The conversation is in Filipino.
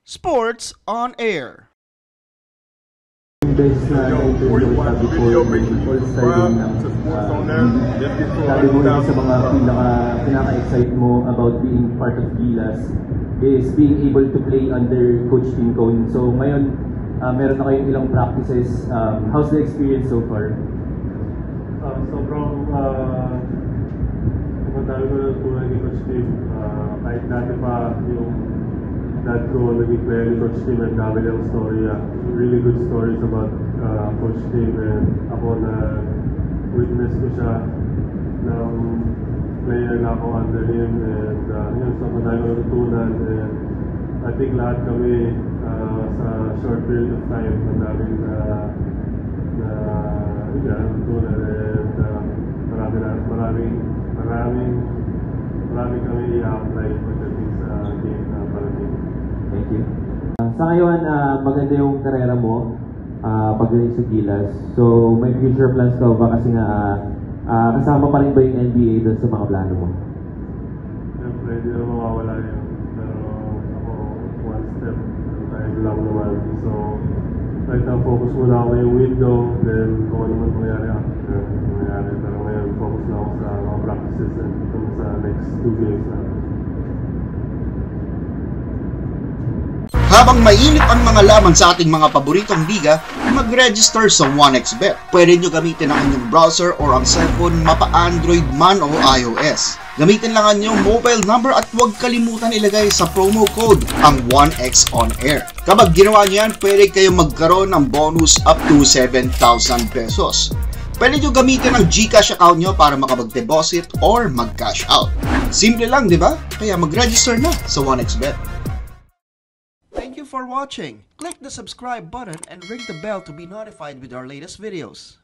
Sports on Air. Best na interview ko before all starting ng sabi mo sa mga pinaka-excite mo about being part of Gilas is being able to play under Coach Tim Cone. So ngayon, meron na kayong ilang practices. How's the experience so far? Sobrang madami ko na tulad ni Coach Tim. Kahit dati pa yung dad ko naging player ni Coach Tim, and dami ng story, really good stories about Coach Tim, and ako na witness ko siya ng player na ako under him, and yun, so madami ko natutunan, and I think lahat kami sa short period of time, madaming natutunan, and maraming kami i-apply pagdating sa game na parating. Thank you. Sa ngayon, maganda yung karera mo pagdating sa Gilas. So, may future plans ka ba? Kasi nga, kasama pa rin ba yung NBA doon sa mga plano mo? Siyempre, hindi na mawawala yun. Pero ako, one step tayo lang naman. So, right now, focus muna ako yung window. Then, kung ano man mangyari after, mangyari. Pero ngayon, focus na ako sa mga practices and itong sa next 2 games na. Habang mainit ang mga laban sa ating mga paboritong liga, mag-register sa 1xBet. Pwede nyo gamitin ang inyong browser or ang cellphone, mapa Android man o iOS. Gamitin lang ang inyong mobile number at huwag kalimutan ilagay sa promo code ang 1x on air. Kapag ginawa nyo yan, pwede kayong magkaroon ng bonus up to 7,000 pesos. Pwede nyo gamitin ang GCash account nyo para makapag-deposit or mag-cash out. Simple lang, di ba? Kaya mag-register na sa 1xBet. Thank you for watching. Click the subscribe button and ring the bell to be notified with our latest videos.